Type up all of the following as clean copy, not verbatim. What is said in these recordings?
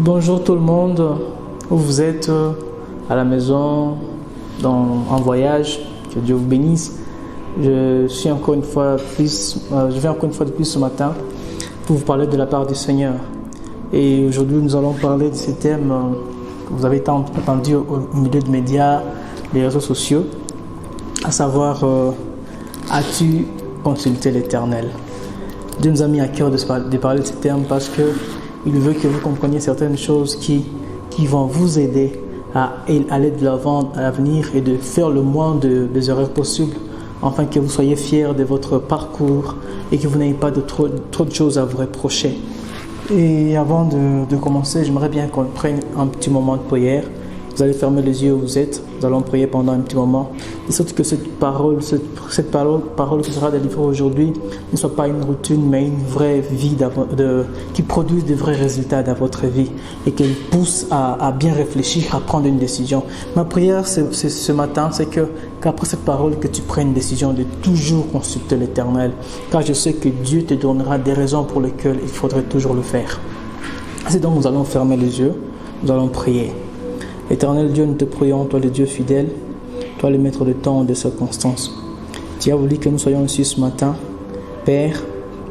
Bonjour tout le monde, où vous êtes, à la maison, en voyage, que Dieu vous bénisse. Je viens encore une fois de plus ce matin pour vous parler de la part du Seigneur. Et aujourd'hui, nous allons parler de ces thèmes que vous avez tant entendu au milieu de médias, les réseaux sociaux, à savoir, as-tu consulté l'Éternel? Dieu nous a mis à cœur de parler de ces termes parce qu'il veut que vous compreniez certaines choses qui vont vous aider à aller de l'avant à l'avenir et de faire le moins des erreurs possibles, afin que vous soyez fiers de votre parcours et que vous n'ayez pas trop de choses à vous reprocher. Et avant de commencer, j'aimerais bien qu'on prenne un petit moment de prière. Vous allez fermer les yeux où vous êtes. Nous allons prier pendant un petit moment. Et surtout que cette parole qui sera délivrée aujourd'hui ne soit pas une routine, mais une vraie vie qui produise de vrais résultats dans votre vie et qu'elle pousse à bien réfléchir, à prendre une décision. Ma prière ce matin, c'est qu'après cette parole, que tu prennes une décision de toujours consulter l'Éternel. Car je sais que Dieu te donnera des raisons pour lesquelles il faudrait toujours le faire. C'est donc nous allons fermer les yeux, nous allons prier. Éternel Dieu, nous te prions, toi le Dieu fidèle, toi le maître de temps et de circonstances. Tu as voulu que nous soyons ici ce matin. Père,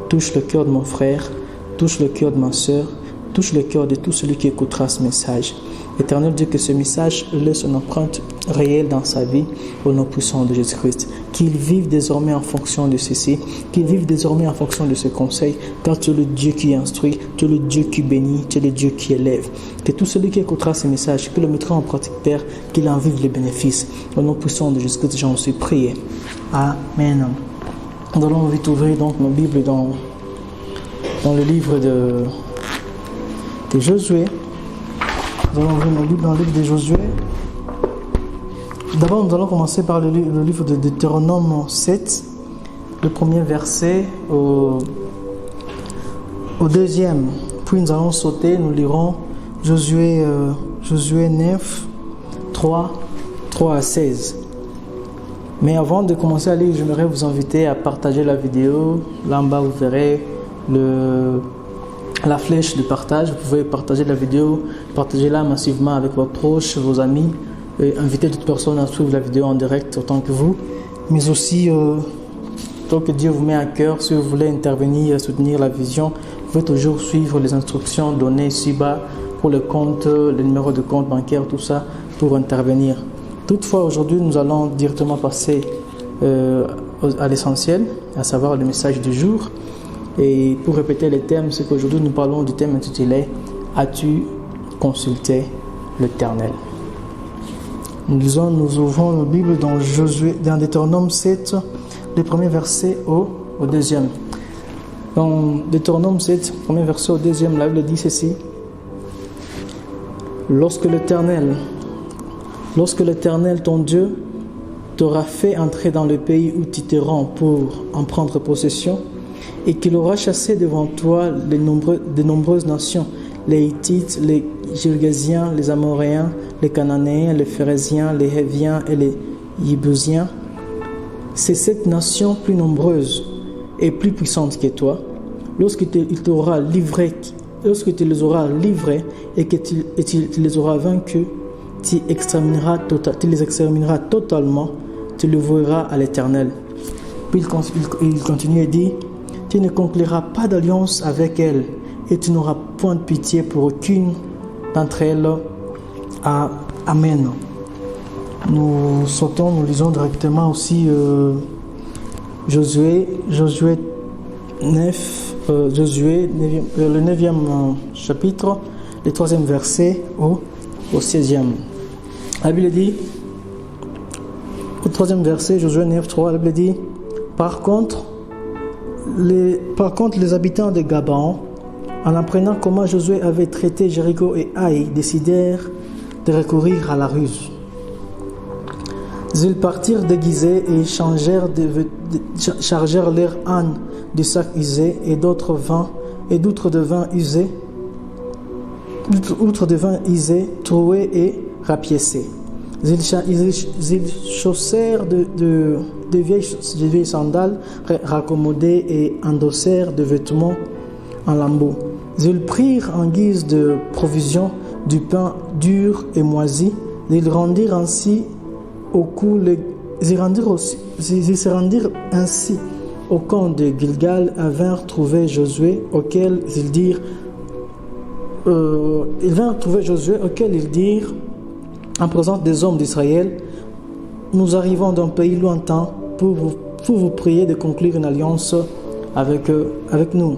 touche le cœur de mon frère, touche le cœur de ma soeur, touche le cœur de tout celui qui écoutera ce message. Éternel Dieu, que ce message laisse une empreinte réelle dans sa vie au nom puissant de Jésus-Christ. Qu'il vive désormais en fonction de ceci, qu'il vive désormais en fonction de ce conseil, car tu es le Dieu qui instruit, tu es le Dieu qui bénit, tu es le Dieu qui élève. Que tout celui qui écoutera ce message, qui le mettra en pratique, Père, qu'il en vive les bénéfices. Au nom puissant de Jésus-Christ, j'en suis prié. Amen. Nous allons vite ouvrir donc nos Bibles dans le livre de Josué. Nous allons ouvrir nos Bibles dans le livre de Josué. D'abord, nous allons commencer par le livre de Deutéronome 7, le premier verset au deuxième. Puis nous allons sauter, nous lirons Josué 9, 3 à 16. Mais avant de commencer à lire, j'aimerais vous inviter à partager la vidéo. Là en bas, vous verrez la flèche de partage. Vous pouvez partager la vidéo, partagez-la massivement avec vos proches, vos amis. Et inviter d'autres personnes à suivre la vidéo en direct autant que vous. Mais aussi, tant que Dieu vous met à cœur, si vous voulez intervenir et soutenir la vision, vous pouvez toujours suivre les instructions données ici-bas pour le compte, le numéro de compte bancaire, tout ça, pour intervenir. Toutefois, aujourd'hui, nous allons directement passer à l'essentiel, à savoir le message du jour. Et pour répéter les thèmes, c'est qu'aujourd'hui, nous parlons du thème intitulé « As-tu consulté l'Éternel » ? Nous ouvrons nos Bibles dans Deutéronome 7, le premier verset au deuxième. Dans Deutéronome 7, premier verset au deuxième, la Bible dit ceci. Lorsque l'Éternel, ton Dieu, t'aura fait entrer dans le pays où tu te rends pour en prendre possession, et qu'il aura chassé devant toi de nombreuses nations, les Hittites, les Girgasiens, les Amoréens, les Cananéens, les Phéréziens, les Héviens et les Yébusiens. C'est cette nation plus nombreuse et plus puissante que toi. Lorsque tu les auras livrés et que tu les auras vaincus, tu les extermineras totalement, tu le voueras à l'Éternel. Puis il continue et dit, tu ne concluras pas d'alliance avec elle et tu n'auras point de pitié pour aucune d'entre elles. Amen. Nous lisons directement aussi Josué 9, le 9e chapitre, le 3e verset au 16e. La Bible dit, au 3e verset, Josué 9, 3, la Bible dit, par contre, les habitants de Gabaon, en apprenant comment Josué avait traité Jéricho et Haï, décidèrent de recourir à la ruse. Ils partirent déguisés et chargèrent leurs ânes de sacs usés et d'outres de vin usés, troués et rapiécés. Ils chaussèrent de vieilles sandales raccommodées et endossèrent des vêtements en lambeaux. Ils prirent en guise de provision du pain dur et moisi. Ils rendirent ainsi au cou ils se rendirent ainsi au camp de Gilgal et vinrent trouver Josué, auquel ils dirent en présence des hommes d'Israël: nous arrivons d'un pays lointain pour vous prier de conclure une alliance avec nous.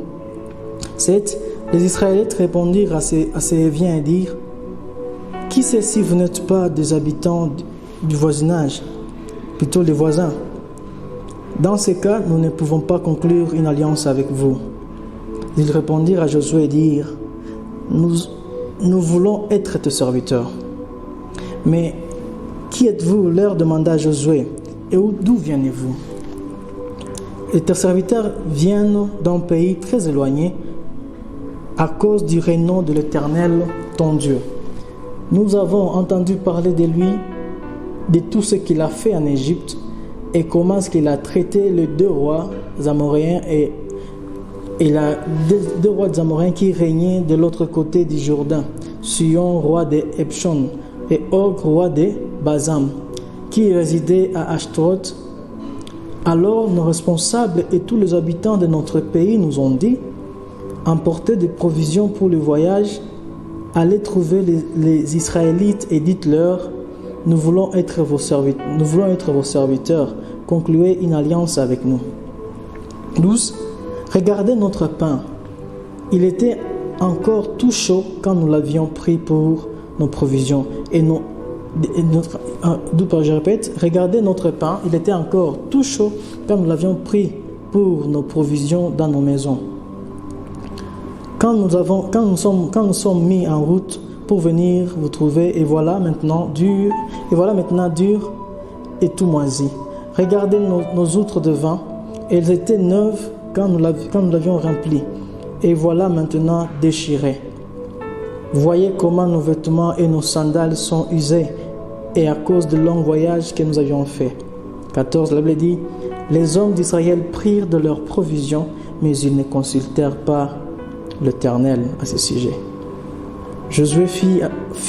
7. Les Israélites répondirent à ces Héviens et dirent: qui sait si vous n'êtes pas des habitants du voisinage, plutôt les voisins? Dans ces cas, nous ne pouvons pas conclure une alliance avec vous. Ils répondirent à Josué et dirent: nous voulons être tes serviteurs. Mais qui êtes-vous? Leur demanda Josué. Et d'où venez-vous? Et tes serviteurs viennent d'un pays très éloigné à cause du renom de l'Éternel, ton Dieu. Nous avons entendu parler de lui, de tout ce qu'il a fait en Égypte et comment est-ce qu'il a traité les deux rois amoréens et les deux rois amoréens qui régnaient de l'autre côté du Jourdain, Sihon, roi de Heshbon, et Og, roi de Basam, qui résidait à Ashtaroth. Alors nos responsables et tous les habitants de notre pays nous ont dit: emportez des provisions pour le voyage, allez trouver les Israélites et dites-leur: nous voulons être vos serviteurs, concluez une alliance avec nous. 12. Regardez notre pain. Il était encore tout chaud quand nous l'avions pris pour nos provisions. Regardez notre pain. Il était encore tout chaud quand nous l'avions pris pour nos provisions dans nos maisons. Quand nous sommes mis en route pour venir vous trouver, et voilà maintenant dur et tout moisi. Regardez nos outres de vin. Elles étaient neuves quand nous l'avions rempli, et voilà maintenant déchirées. Voyez comment nos vêtements et nos sandales sont usés, et à cause du long voyage que nous avions fait. 14, la Bible dit: les hommes d'Israël prirent de leurs provisions, mais ils ne consultèrent pas l'Éternel à ce sujet. Josué fit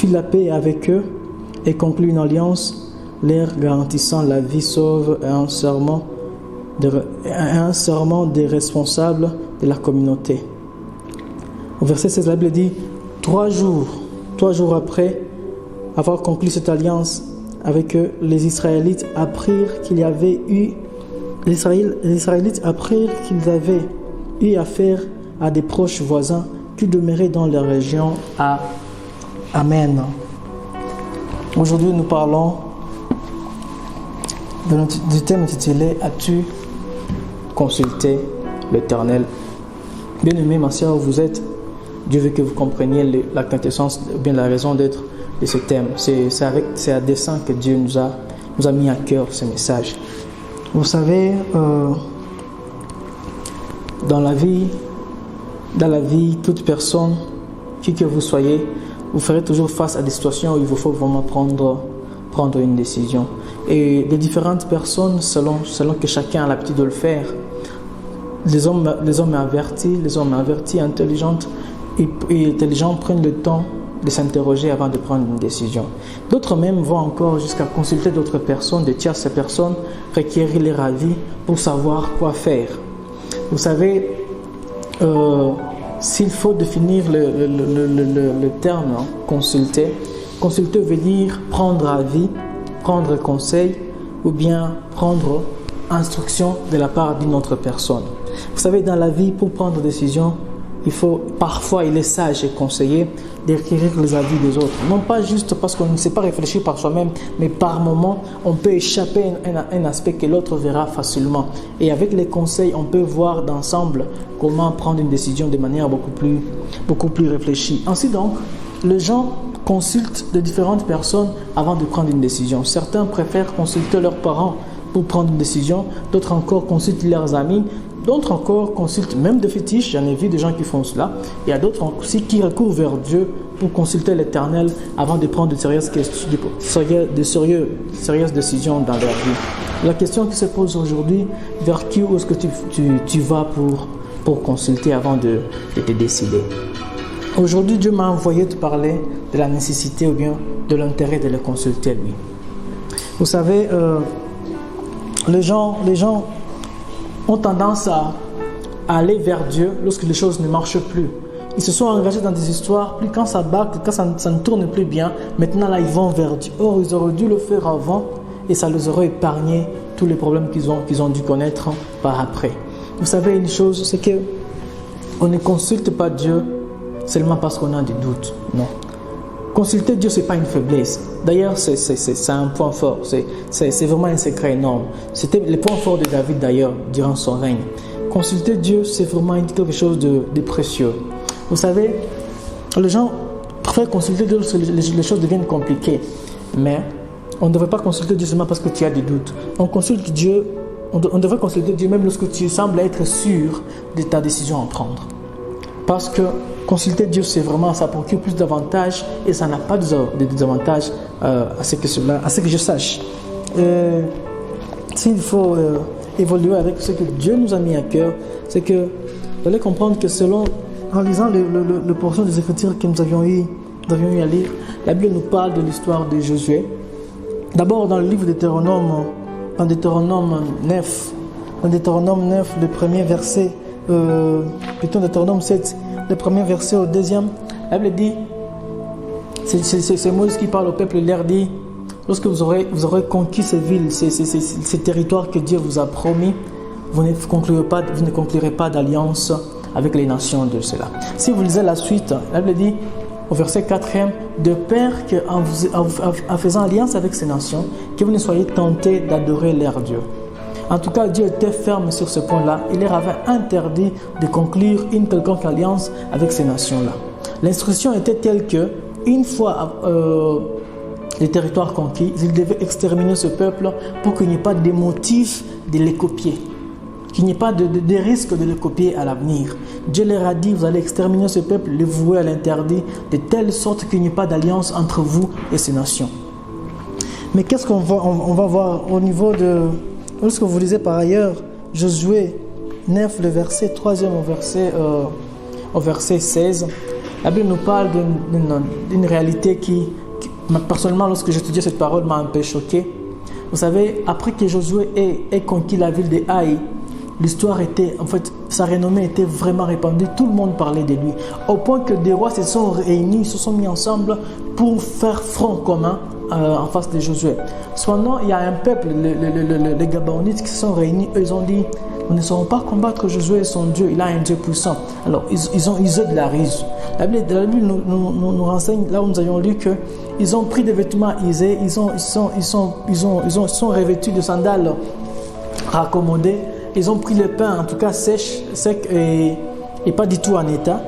la paix avec eux et conclut une alliance, leur garantissant la vie sauve et un serment des responsables de la communauté. Au verset 16, la Bible dit: 3 jours après avoir conclu cette alliance avec eux, les Israélites apprirent qu'ils avaient eu affaire à des proches voisins qui demeuraient dans la région. Amen. Aujourd'hui, nous parlons du thème intitulé: as-tu consulté l'Éternel? Bien-aimés, ma sœur, vous êtes, Dieu veut que vous compreniez la quintessence, bien la raison d'être de ce thème. C'est à dessein que Dieu nous a mis à cœur ce message. Vous savez, dans la vie, toute personne, qui que vous soyez, vous ferez toujours face à des situations où il vous faut vraiment prendre une décision. Et les différentes personnes, selon que chacun a l'habitude de le faire, les hommes avertis, intelligents prennent le temps de s'interroger avant de prendre une décision. D'autres même vont encore jusqu'à consulter d'autres personnes, de tierces personnes, requérir leur avis pour savoir quoi faire. Vous savez, s'il faut définir le terme consulter veut dire prendre avis, prendre conseil ou bien prendre instruction de la part d'une autre personne. Vous savez, dans la vie, pour prendre une décision, parfois il est sage et conseillé de requérir les avis des autres. Non pas juste parce qu'on ne sait pas réfléchir par soi-même, mais par moment, on peut échapper à un aspect que l'autre verra facilement. Et avec les conseils, on peut voir d'ensemble comment prendre une décision de manière beaucoup plus réfléchie. Ainsi donc, les gens consultent de différentes personnes avant de prendre une décision. Certains préfèrent consulter leurs parents pour prendre une décision, d'autres encore consultent leurs amis, d'autres encore consultent même des fétiches, j'en ai vu des gens qui font cela. Il y a d'autres aussi qui recourent vers Dieu pour consulter l'Éternel avant de prendre de sérieuses décisions dans leur vie. La question qui se pose aujourd'hui, vers qui ou est-ce que tu vas pour consulter avant de te décider? Aujourd'hui, Dieu m'a envoyé te parler de la nécessité ou bien de l'intérêt de le consulter lui. Vous savez, les gens ont tendance à aller vers Dieu lorsque les choses ne marchent plus. Ils se sont engagés dans des histoires, puis quand ça bâcle, quand ça ne tourne plus bien, maintenant là ils vont vers Dieu. Or, ils auraient dû le faire avant et ça les aurait épargné tous les problèmes qu'ils ont dû connaître par après. Vous savez une chose, c'est que on ne consulte pas Dieu seulement parce qu'on a des doutes. Non. Consulter Dieu, ce n'est pas une faiblesse. D'ailleurs, c'est un point fort. C'est vraiment un secret énorme. C'était le point fort de David d'ailleurs, durant son règne. Consulter Dieu, c'est vraiment quelque chose de précieux. Vous savez, les gens préfèrent consulter Dieu lorsque les choses deviennent compliquées. Mais on ne devrait pas consulter Dieu seulement parce que tu as des doutes. On devrait consulter Dieu même lorsque tu sembles être sûr de ta décision à prendre. Parce que consulter Dieu, c'est vraiment, ça procure plus d'avantages et ça n'a pas de désavantages à ce que je sache. S'il faut évoluer avec ce que Dieu nous a mis à cœur, c'est que vous allez comprendre que en lisant le portion des Écritures que nous avions eu à lire, la Bible nous parle de l'histoire de Josué. D'abord dans le livre de Deutéronome, dans Deutéronome 9, le premier verset, plutôt Deutéronome 7, le premier verset au deuxième, la Bible dit, c'est Moïse qui parle au peuple, il leur dit, lorsque vous aurez conquis ces villes, ces territoires que Dieu vous a promis, vous ne conclurez pas d'alliance avec les nations de cela. Si vous lisez la suite, la Bible dit, au verset 4e, de peur qu'en faisant alliance avec ces nations, que vous ne soyez tentés d'adorer leur Dieu. En tout cas, Dieu était ferme sur ce point-là. Il leur avait interdit de conclure une quelconque alliance avec ces nations-là. L'instruction était telle que, une fois les territoires conquis, ils devaient exterminer ce peuple pour qu'il n'y ait pas de motif de les copier, qu'il n'y ait pas de risque de le copier à l'avenir. Dieu leur a dit, vous allez exterminer ce peuple, le vouer à l'interdit, de telle sorte qu'il n'y ait pas d'alliance entre vous et ces nations. Mais qu'est-ce qu'on va voir au niveau de... Lorsque vous lisez par ailleurs Josué 9, le verset 3e au verset 16, la Bible nous parle d'une réalité qui, personnellement, lorsque j'étudiais cette parole, m'a un peu choqué. Vous savez, après que Josué ait conquis la ville de Haï, l'histoire était, en fait, sa renommée était vraiment répandue. Tout le monde parlait de lui. Au point que des rois se sont réunis, se sont mis ensemble pour faire front commun en face de Josué. Cependant, il y a un peuple, les Gabaonites, qui se sont réunis. Eux, ils ont dit, nous ne saurons pas combattre Josué, son Dieu. Il a un Dieu puissant. Alors, ils ont usé de la ruse. La Bible nous renseigne, là où nous avions lu, qu'ils ont pris des vêtements usés, ils sont revêtus de sandales raccommodées. Ils ont pris le pain, en tout cas sec et pas du tout en état,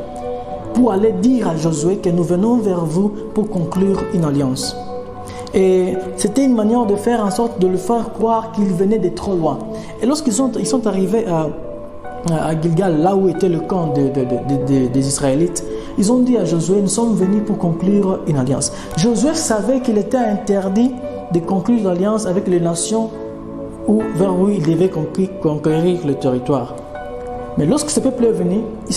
pour aller dire à Josué que nous venons vers vous pour conclure une alliance. Et c'était une manière de faire en sorte de le faire croire qu'il venait de trop loin. Et lorsqu'ils sont arrivés à Gilgal, là où était le camp des Israélites, ils ont dit à Josué, nous sommes venus pour conclure une alliance. Josué savait qu'il était interdit de conclure l'alliance avec les nations vers où il devait conquérir le territoire. Mais lorsque ce peuple est venu, il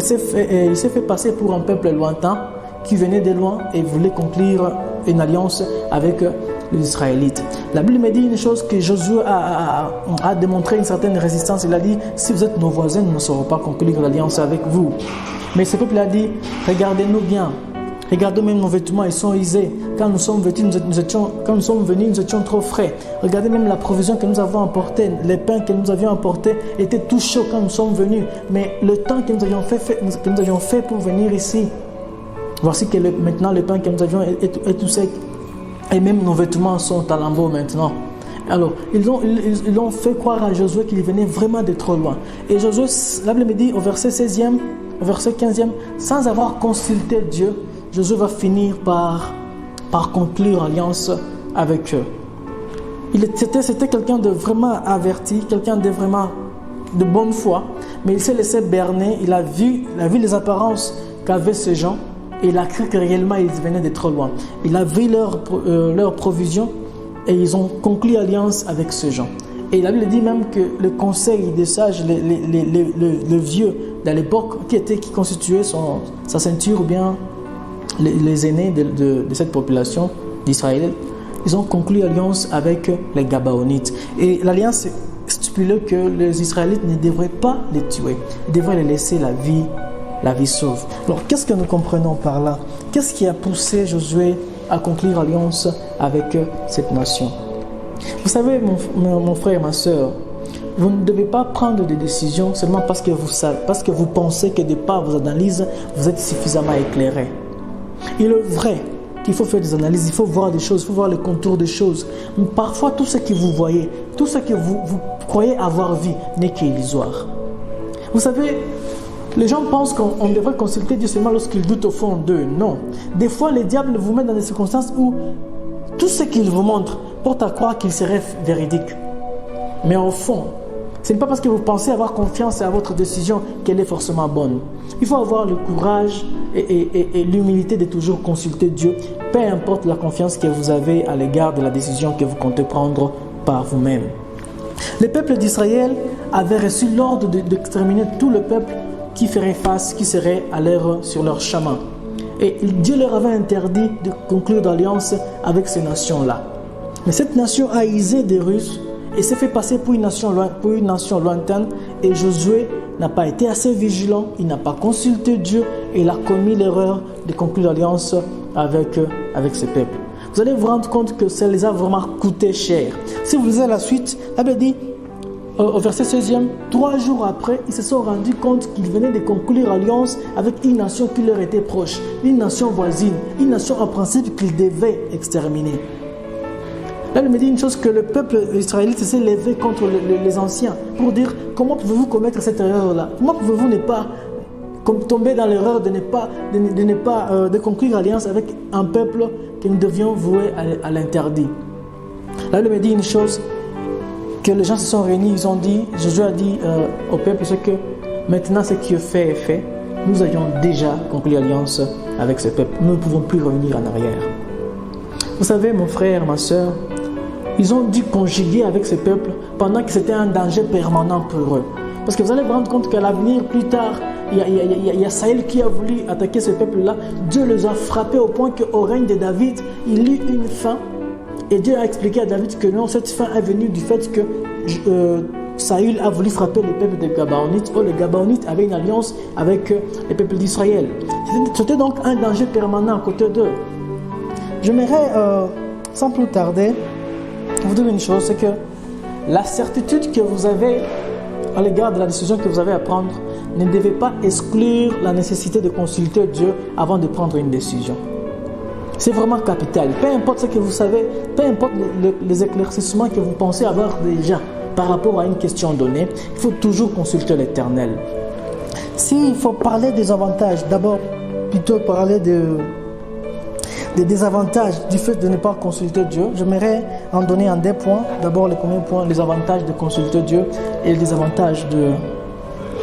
s'est fait passer pour un peuple lointain qui venait de loin et voulait conclure une alliance avec les Israélites. La Bible me dit une chose, que Josué a démontré une certaine résistance. Il a dit, si vous êtes nos voisins, nous ne saurons pas conclure l'alliance avec vous. Mais ce peuple a dit, regardez-nous bien. Regardez même nos vêtements, ils sont usés. Quand nous sommes venus, nous étions trop frais. Regardez même la provision que nous avons apportée. Les pains que nous avions apportés étaient tout chauds quand nous sommes venus. Mais le temps que nous avions fait pour venir ici, voici que maintenant le pain que nous avions est tout sec. Et même nos vêtements sont à lambeaux maintenant. Alors, ils ont fait croire à Josué qu'il venait vraiment de trop loin. Et Josué, la Bible me dit au verset 16e, au verset 15e, sans avoir consulté Dieu, Josué va finir par conclure alliance avec eux. C'était quelqu'un de vraiment averti, quelqu'un de vraiment de bonne foi, mais il s'est laissé berner. Il a vu les apparences qu'avaient ces gens et il a cru que réellement ils venaient de trop loin. Il a vu leur provision et ils ont conclu alliance avec ces gens. Et la Bible dit même que le conseil des sages, les vieux dans l'époque, qui constituait sa ceinture ou bien les aînés de cette population d'Israël, ils ont conclu alliance avec les Gabaonites. Et l'alliance stipulait que les Israélites ne devraient pas les tuer, ils devraient les laisser la vie sauve. Alors, qu'est-ce que nous comprenons par là? Qu'est-ce qui a poussé Josué à conclure alliance avec cette nation? Vous savez, mon frère, ma soeur, vous ne devez pas prendre des décisions seulement parce que vous pensez que de par vos analyses, vous êtes suffisamment éclairé. Il est vrai qu'il faut faire des analyses, il faut voir des choses, il faut voir les contours des choses. Mais parfois, tout ce que vous voyez, tout ce que vous croyez avoir vu n'est qu'illusoire. Vous savez, les gens pensent qu'on devrait consulter Dieu seulement lorsqu'ils doutent au fond d'eux. Non. Des fois, le diable vous met dans des circonstances où tout ce qu'il vous montre porte à croire qu'il serait véridique. Mais au fond, ce n'est pas parce que vous pensez avoir confiance à votre décision qu'elle est forcément bonne. Il faut avoir le courage et l'humilité de toujours consulter Dieu, peu importe la confiance que vous avez à l'égard de la décision que vous comptez prendre par vous-même. Le peuple d'Israël avait reçu l'ordre d'exterminer tout le peuple qui ferait face, qui serait à l'air sur leur chemin. Et Dieu leur avait interdit de conclure d'alliance avec ces nations-là. Mais cette nation haïsait des Russes et s'est fait passer pour une nation lointaine. Et Josué n'a pas été assez vigilant, il n'a pas consulté Dieu et il a commis l'erreur de conclure l'alliance avec ce peuple. Vous allez vous rendre compte que ça les a vraiment coûté cher. Si vous lisez la suite, la Bible dit au verset 16e, 3 jours après, ils se sont rendus compte qu'ils venaient de conclure alliance avec une nation qui leur était proche, une nation voisine, une nation en principe qu'ils devaient exterminer. Là, il me dit une chose, que le peuple israélite s'est levé contre les anciens pour dire: comment pouvez-vous commettre cette erreur-là? Comment pouvez-vous ne pas tomber dans l'erreur de conclure alliance avec un peuple que nous devions vouer à l'interdit? Là, il me dit une chose, que les gens se sont réunis, ils ont dit, Josué a dit au peuple, c'est que maintenant ce qui est fait, nous avions déjà conclu alliance avec ce peuple, nous ne pouvons plus revenir en arrière. Vous savez, mon frère, ma soeur, ils ont dû conjuguer avec ce peuple pendant que c'était un danger permanent pour eux. Parce que vous allez vous rendre compte qu'à l'avenir, plus tard, il y a Saül qui a voulu attaquer ce peuple-là. Dieu les a frappés au point qu'au règne de David, il eut une faim. Et Dieu a expliqué à David que non, cette faim est venue du fait que Saül a voulu frapper le peuple des Gabaonites. Or, les Gabaonites avaient une alliance avec le peuple d'Israël. C'était donc un danger permanent à côté d'eux. J'aimerais, sans plus tarder, vous dire une chose, c'est que la certitude que vous avez à l'égard de la décision que vous avez à prendre ne devait pas exclure la nécessité de consulter Dieu avant de prendre une décision. C'est vraiment capital. Peu importe ce que vous savez, peu importe les éclaircissements que vous pensez avoir déjà par rapport à une question donnée, il faut toujours consulter l'Éternel. S'il faut parler des avantages, d'abord plutôt parler des désavantages du fait de ne pas consulter Dieu, j'aimerais en donner en 2 points. D'abord, le premier point, les avantages de consulter Dieu et les désavantages de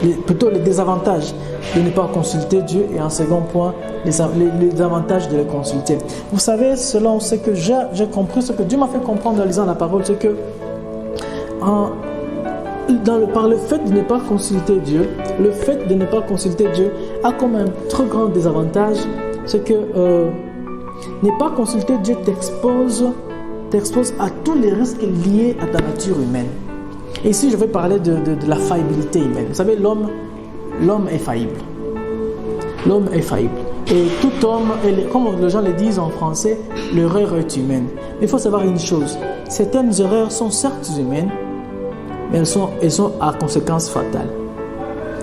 ne pas consulter Dieu, et en second point, les avantages de le consulter. Vous savez, selon ce que j'ai compris, ce que Dieu m'a fait comprendre en lisant la parole, c'est que par le fait de ne pas consulter Dieu, a comme un très grand désavantage, c'est que ne pas consulter Dieu t'expose à tous les risques liés à ta nature humaine. Et ici, je vais parler de la faillibilité humaine. Vous savez, l'homme est faillible. L'homme est faillible. Et tout homme, comme les gens le disent en français, l'erreur est humaine. Mais il faut savoir une chose, certaines erreurs sont certes humaines, mais elles sont à conséquences fatales.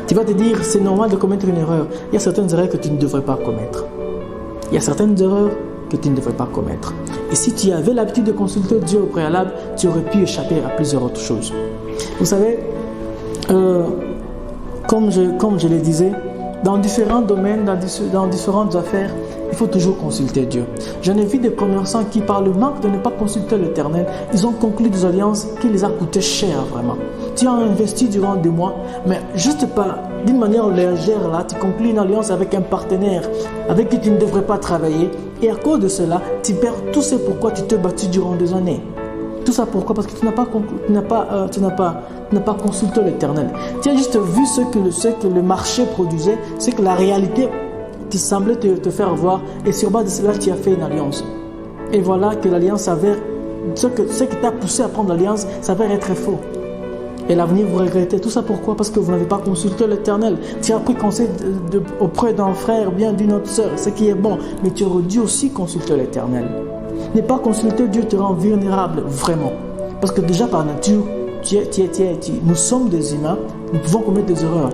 Tu vas te dire, c'est normal de commettre une erreur. Il y a certaines erreurs que tu ne devrais pas commettre. Il y a certaines erreurs que tu ne devrais pas commettre. Et si tu avais l'habitude de consulter Dieu au préalable, tu aurais pu échapper à plusieurs autres choses. Vous savez, comme je le disais, dans différents domaines, dans différentes affaires, il faut toujours consulter Dieu. J'en ai vu des commerçants qui, par le manque de ne pas consulter l'Éternel, ils ont conclu des alliances qui les a coûté cher vraiment. Tu as investi durant des mois, mais juste pas d'une manière légère là, tu conclus une alliance avec un partenaire avec qui tu ne devrais pas travailler, et à cause de cela, tu perds tout ce pourquoi tu t'es battu durant des années. Tout ça pourquoi? Parce que tu n'as pas Tu n'as pas consulté l'Éternel. Tu as juste vu ce que le marché produisait, ce que la réalité qui semblait te faire voir. Et sur base de cela, tu as fait une alliance. Et voilà que l'alliance s'avère, ce qui t'a poussé à prendre l'alliance s'avère être faux. Et l'avenir, vous regrettez. Tout ça pourquoi? Parce que vous n'avez pas consulté l'Éternel. Tu as pris conseil auprès d'un frère, bien d'une autre sœur, ce qui est bon. Mais tu aurais dû aussi consulter l'Éternel. Ne pas consulter Dieu te rend vulnérable, vraiment. Parce que déjà par nature, nous sommes des humains, nous pouvons commettre des erreurs.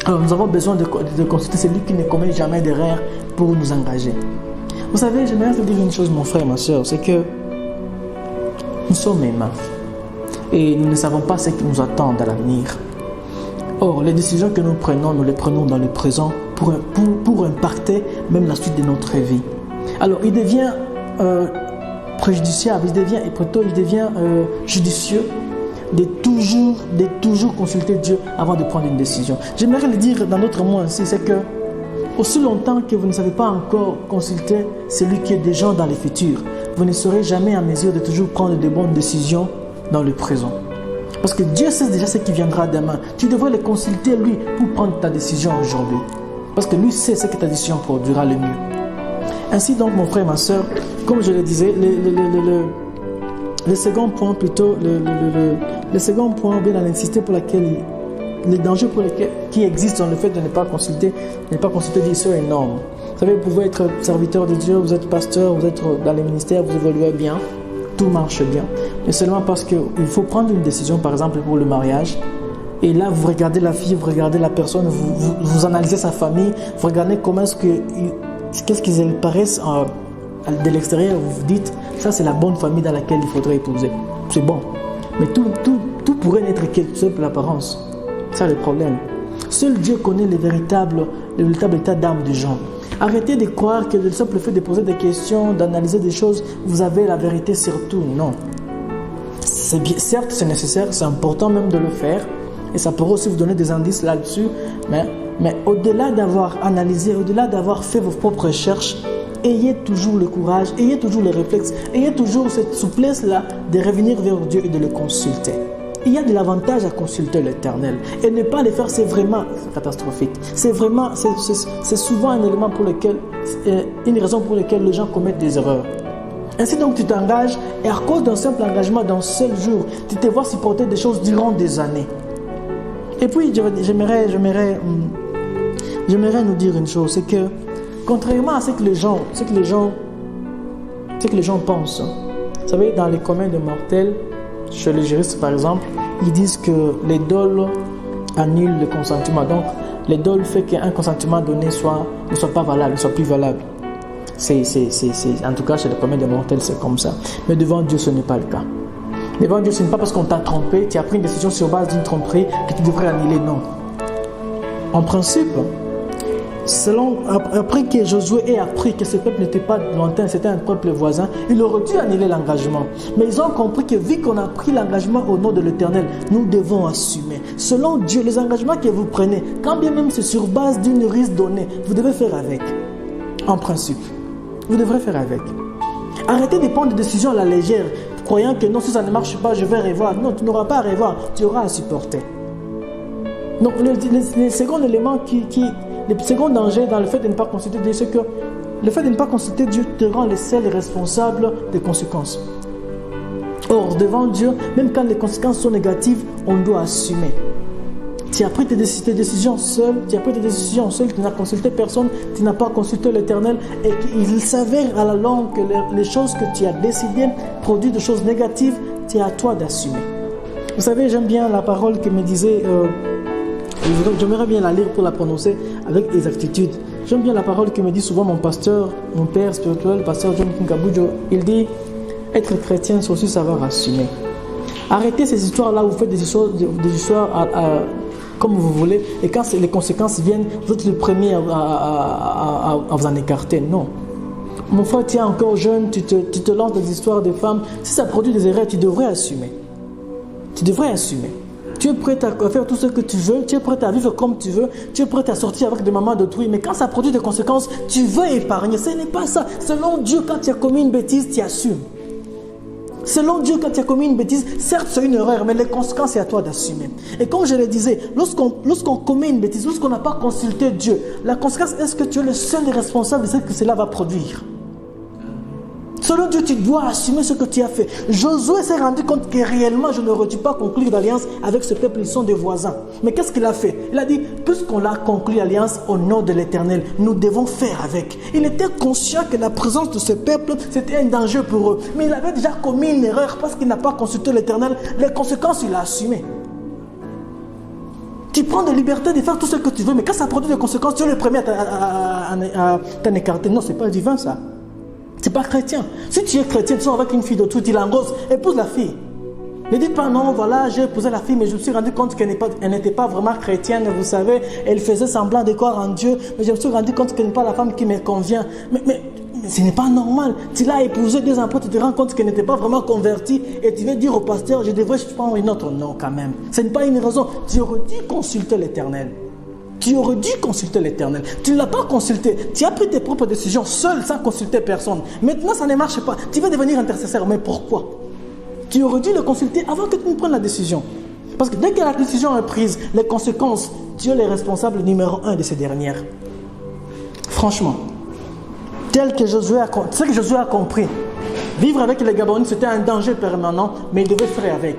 Alors nous avons besoin de consulter celui qui ne commet jamais d'erreur pour nous engager. Vous savez, j'aimerais te dire une chose, mon frère, ma soeur, c'est que nous sommes humains. Et nous ne savons pas ce qui nous attend dans l'avenir. Or, les décisions que nous les prenons dans le présent pour impacter même la suite de notre vie. Alors, il devient préjudiciable, il devient judicieux de toujours consulter Dieu avant de prendre une décision. J'aimerais le dire dans notre mot ainsi, c'est que aussi longtemps que vous ne savez pas encore consulter celui qui est déjà dans le futur, vous ne serez jamais en mesure de toujours prendre de bonnes décisions dans le présent. Parce que Dieu sait déjà ce qui viendra demain. Tu devrais le consulter lui pour prendre ta décision aujourd'hui. Parce que lui sait ce que ta décision produira le mieux. Ainsi donc, mon frère, ma soeur, comme je le disais, le second point plutôt, le second point, bien à insister pour laquelle les dangers qui existent dans le fait de ne pas consulter Dieu sont énormes. Vous savez, vous pouvez être serviteur de Dieu, vous êtes pasteur, vous êtes dans les ministères, vous évoluez bien, tout marche bien. Mais seulement parce qu'il faut prendre une décision, par exemple pour le mariage. Et là, vous regardez la fille, vous regardez la personne, vous analysez sa famille, vous regardez qu'est-ce qu'ils paraissent de l'extérieur, vous vous dites, ça c'est la bonne famille dans laquelle il faudrait épouser. C'est bon. Mais tout pourrait n'être que simple apparence. C'est le problème. Seul Dieu connaît le véritable état d'âme des gens. Arrêtez de croire que le simple fait de poser des questions, d'analyser des choses, vous avez la vérité sur tout. Non. Certes, c'est nécessaire, c'est important même de le faire. Et ça pourrait aussi vous donner des indices là-dessus. Mais au-delà d'avoir analysé, au-delà d'avoir fait vos propres recherches, ayez toujours le courage, ayez toujours les réflexes, ayez toujours cette souplesse-là de revenir vers Dieu et de le consulter. Il y a de l'avantage à consulter l'Éternel. Et ne pas le faire, c'est vraiment catastrophique. C'est souvent un élément une raison pour laquelle les gens commettent des erreurs. Ainsi donc tu t'engages et à cause d'un simple engagement d'un seul jour, tu te vois supporter des choses durant des années. Et puis j'aimerais nous dire une chose, c'est que contrairement à ce que les gens pensent, vous savez, dans les communs des mortels, chez les juristes par exemple, ils disent que les dôles annulent le consentement. Donc, les dôles fait qu'un consentement donné ne soit pas valable, ne soit plus valable. En tout cas, chez les communs des mortels, c'est comme ça. Mais devant Dieu, ce n'est pas le cas. Devant Dieu, ce n'est pas parce qu'on t'a trompé, tu as pris une décision sur base d'une tromperie que tu devrais annuler. Non. En principe, après que Josué ait appris que ce peuple n'était pas lointain, c'était un peuple voisin, il aurait dû annuler l'engagement. Mais ils ont compris que vu qu'on a pris l'engagement au nom de l'Éternel, nous devons assumer. Selon Dieu, les engagements que vous prenez, quand bien même c'est sur base d'une risque donnée, vous devez faire avec. En principe, vous devrez faire avec. Arrêtez de prendre des décisions à la légère, croyant que non, si ça ne marche pas, je vais revoir. Non, tu n'auras pas à revoir, tu auras à supporter. Donc, le second élément le second danger dans le fait de ne pas consulter Dieu, c'est que le fait de ne pas consulter Dieu te rend le seul responsable des conséquences. Or, devant Dieu, même quand les conséquences sont négatives, on doit assumer. Tu as pris tes décisions seul, tu n'as consulté personne, tu n'as pas consulté l'Éternel, et qu'il s'avère à la longue que les choses que tu as décidées produisent des choses négatives, c'est à toi d'assumer. Vous savez, j'aime bien la parole que me disait... J'aimerais bien la lire pour la prononcer avec exactitude. J'aime bien la parole que me dit souvent mon pasteur, mon père spirituel, le pasteur John Kinkabujo. Il dit, être chrétien, c'est aussi savoir assumer. Arrêtez ces histoires-là où vous faites des histoires comme vous voulez, et quand les conséquences viennent, vous êtes le premier à vous en écarter. Non. Mon frère, tu es encore jeune, tu te lances dans des histoires de femmes. Si ça produit des erreurs, tu devrais assumer. Tu devrais assumer. Tu es prêt à faire tout ce que tu veux, tu es prêt à vivre comme tu veux, tu es prêt à sortir avec des mamans d'autrui, mais quand ça produit des conséquences, tu veux épargner. Ce n'est pas ça. Selon Dieu, quand tu as commis une bêtise, tu assumes. Selon Dieu, quand tu as commis une bêtise, certes c'est une erreur, mais les conséquences c'est à toi d'assumer. Et comme je le disais, lorsqu'on commet une bêtise, lorsqu'on n'a pas consulté Dieu, la conséquence, est-ce que tu es le seul responsable de ce que cela va produire? Selon Dieu, tu dois assumer ce que tu as fait. Josué s'est rendu compte que réellement, je n'aurais dû pas conclure d'alliance avec ce peuple, ils sont des voisins. Mais qu'est-ce qu'il a fait? Il a dit, puisqu'on l'a conclu alliance au nom de l'Éternel, nous devons faire avec. Il était conscient que la présence de ce peuple, c'était un danger pour eux. Mais il avait déjà commis une erreur parce qu'il n'a pas consulté l'Éternel. Les conséquences, il a assumé. Tu prends de liberté de faire tout ce que tu veux, mais quand ça produit des conséquences, tu es le premier à t'en écarter. Non, ce n'est pas divin ça. C'est pas chrétien. Si tu es chrétien, tu sors avec une fille d'autrui, tu l'engrosses, épouse la fille. Ne dites pas non, voilà, j'ai épousé la fille, mais je me suis rendu compte qu'elle n'était pas vraiment chrétienne, vous savez, elle faisait semblant de croire en Dieu, mais je me suis rendu compte qu'elle n'est pas la femme qui me convient. Mais ce n'est pas normal. Tu l'as épousée 2 ans après, tu te rends compte qu'elle n'était pas vraiment convertie et tu veux dire au pasteur, je devrais prendre une autre. Non, quand même. Ce n'est pas une raison. Tu aurais dû consulter l'Éternel. Tu aurais dû consulter l'Éternel. Tu ne l'as pas consulté. Tu as pris tes propres décisions seul, sans consulter personne. Maintenant, ça ne marche pas. Tu veux devenir intercesseur. Mais pourquoi? Tu aurais dû le consulter avant que tu ne prennes la décision. Parce que dès que la décision est prise, les conséquences, tu es le responsable numéro 1 de ces dernières. Franchement, ce que Josué a compris, vivre avec les Gabonites, c'était un danger permanent, mais il devait faire avec.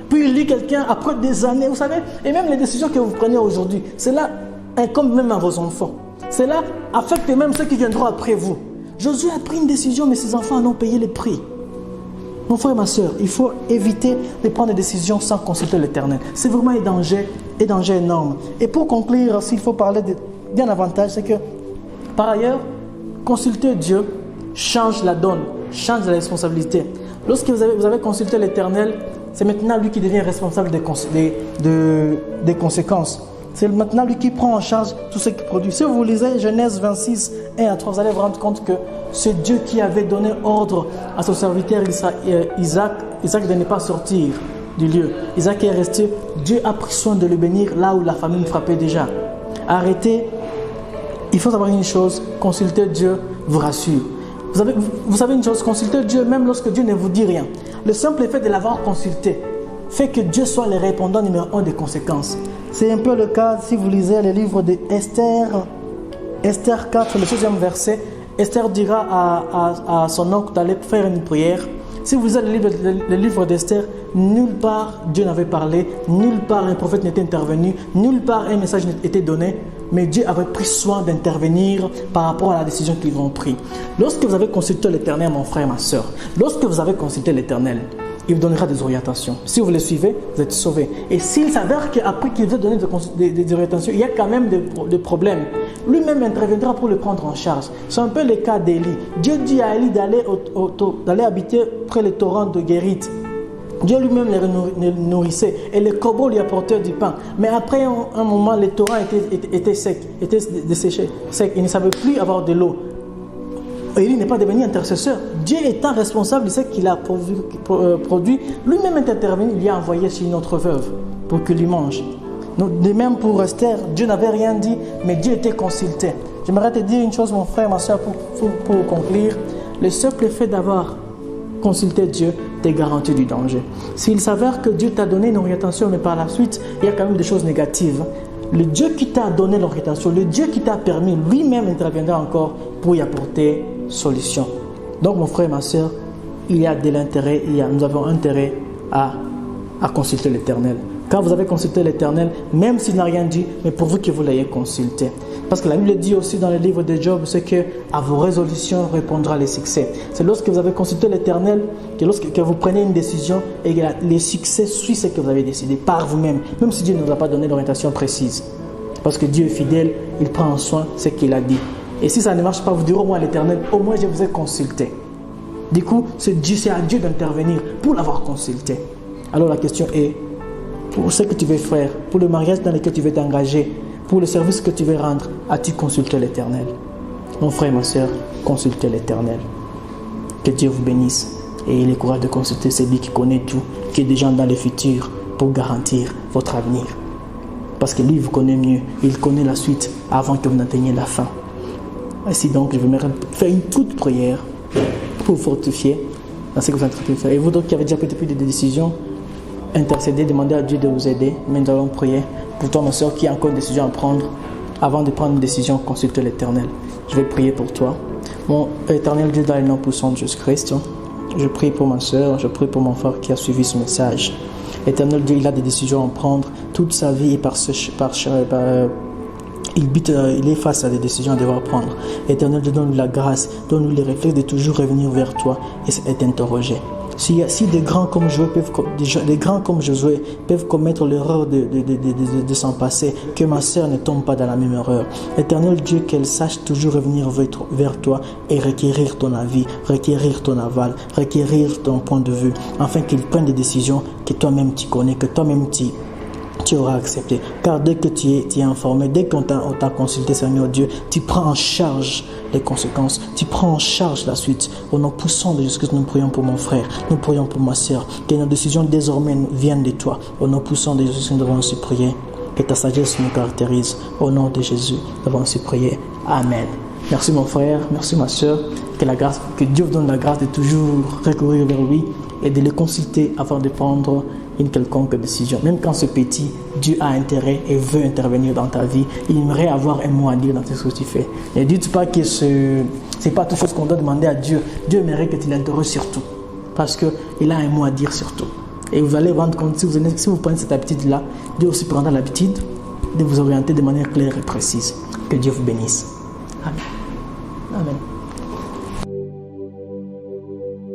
Puis il lit quelqu'un après des années, vous savez, et même les décisions que vous prenez aujourd'hui, cela incombe même à vos enfants. Cela affecte même ceux qui viendront après vous. Josué a pris une décision, mais ses enfants en ont payé le prix. Mon frère et ma soeur, il faut éviter de prendre des décisions sans consulter l'Éternel. C'est vraiment un danger énorme. Et pour conclure, s'il faut parler d'un avantage, c'est que, par ailleurs, consulter Dieu change la donne, change la responsabilité. Lorsque vous avez consulté l'Éternel, c'est maintenant lui qui devient responsable des conséquences. C'est maintenant lui qui prend en charge tout ce qu'il produit. Si vous lisez Genèse 26, 1 à 3, vous allez vous rendre compte que c'est Dieu qui avait donné ordre à son serviteur Isaac de ne pas sortir du lieu. Isaac est resté. Dieu a pris soin de le bénir là où la famine frappait déjà. Arrêtez. Il faut savoir une chose, consulter Dieu vous rassure. Vous savez une chose, consulter Dieu même lorsque Dieu ne vous dit rien. Le simple fait de l'avoir consulté fait que Dieu soit le répondant numéro 1 des conséquences. C'est un peu le cas si vous lisez le livre d'Esther, Esther 4, le 16e verset. Esther dira à son oncle d'aller faire une prière. Si vous lisez le livre d'Esther, nulle part Dieu n'avait parlé, nulle part un prophète n'était intervenu, nulle part un message n'était donné, mais Dieu avait pris soin d'intervenir par rapport à la décision qu'ils ont prise. Lorsque vous avez consulté l'Éternel, mon frère, ma soeur, lorsque vous avez consulté l'Éternel, il vous donnera des orientations. Si vous les suivez, vous êtes sauvés. Et s'il s'avère qu'après qu'il vous a donné des orientations, il y a quand même des problèmes, lui-même interviendra pour le prendre en charge. C'est un peu le cas d'Élie. Dieu dit à Élie d'aller habiter près des torrents de Guérit. Dieu lui-même les nourrissait et les corbeaux lui apportaient du pain. Mais après un moment, les torrents étaient secs, étaient desséchés, secs. Il ne savait plus avoir de l'eau. Élie n'est pas devenu intercesseur. Dieu étant responsable de ce qu'il a produit, lui-même est intervenu, il lui a envoyé chez une autre veuve pour qu'il lui mange. De même pour Esther, Dieu n'avait rien dit, mais Dieu était consulté. J'aimerais te dire une chose, mon frère, ma soeur, pour conclure. Le simple fait d'avoir consulté Dieu te garantit du danger. S'il s'avère que Dieu t'a donné une orientation, mais par la suite, il y a quand même des choses négatives. Le Dieu qui t'a donné l'orientation, le Dieu qui t'a permis, lui-même interviendra encore pour y apporter solution. Donc, mon frère, ma soeur, il y a de l'intérêt, nous avons intérêt à consulter l'Éternel. Quand vous avez consulté l'Éternel, même s'il n'a rien dit, mais pour vous que vous l'ayez consulté. Parce que la Bible dit aussi dans le livre de Job, c'est que à vos résolutions répondra le succès. C'est lorsque vous avez consulté l'Éternel que vous prenez une décision et que le succès suit ce que vous avez décidé par vous-même, même si Dieu ne vous a pas donné l'orientation précise. Parce que Dieu est fidèle, il prend en soin ce qu'il a dit. Et si ça ne marche pas, vous direz au moins à l'Éternel, au moins je vous ai consulté. Du coup, c'est à Dieu d'intervenir pour l'avoir consulté. Alors la question est, pour ce que tu veux faire, pour le mariage dans lequel tu veux t'engager, pour le service que tu veux rendre, as-tu consulté l'Éternel? Mon frère et ma soeur, consultez l'Éternel. Que Dieu vous bénisse et ayez le courage de consulter celui qui connaît tout, qui est déjà dans le futur pour garantir votre avenir. Parce que lui vous connaît mieux, il connaît la suite avant que vous n'atteigniez la fin. Ainsi donc, je vais faire une toute prière pour vous fortifier dans ce que vous êtes en train de faire. Et vous d'autres qui avez déjà pris des décisions, intercédez, demandez à Dieu de vous aider. Mais nous allons prier pour toi, ma soeur, qui a encore une décision à prendre. Avant de prendre une décision, consulte l'Éternel. Je vais prier pour toi. Mon Éternel Dieu, dans le nom puissant de Jésus-Christ, je prie pour ma soeur, je prie pour mon frère qui a suivi ce message. Éternel Dieu, il a des décisions à prendre toute sa vie et il est face à des décisions à devoir prendre. Éternel Dieu, donne-lui la grâce, donne-lui les réflexes de toujours revenir vers toi et t'interroger. Si des grands comme Josué peuvent commettre l'erreur de s'en passer, que ma sœur ne tombe pas dans la même erreur. Éternel Dieu, qu'elle sache toujours revenir vers toi et requérir ton avis, requérir ton aval, requérir ton point de vue, afin qu'elle prenne des décisions que toi-même tu connais, que toi-même tu auras accepté. Car dès que tu es informé, dès qu'on t'a consulté, Seigneur Dieu, tu prends en charge les conséquences, tu prends en charge la suite. Au nom puissant de Jésus-Christ, nous prions pour mon frère, nous prions pour ma sœur, que nos décisions désormais viennent de toi. Au nom puissant de Jésus, nous devons aussi prier, que ta sagesse nous caractérise. Au nom de Jésus, nous devons aussi prier. Amen. Merci mon frère, merci ma sœur, que Dieu vous donne la grâce de toujours recourir vers lui et de le consulter avant de prendre une quelconque décision. Même quand c'est petit, Dieu a intérêt et veut intervenir dans ta vie. Il aimerait avoir un mot à dire dans tout ce que tu fais. Ne dites pas que c'est pas toute chose qu'on doit demander à Dieu. Dieu aimerait que tu l'interroges sur tout. Parce qu'il a un mot à dire sur tout. Et vous allez vous rendre compte, si vous prenez cette habitude-là, Dieu aussi prendra l'habitude de vous orienter de manière claire et précise. Que Dieu vous bénisse. Amen. Amen.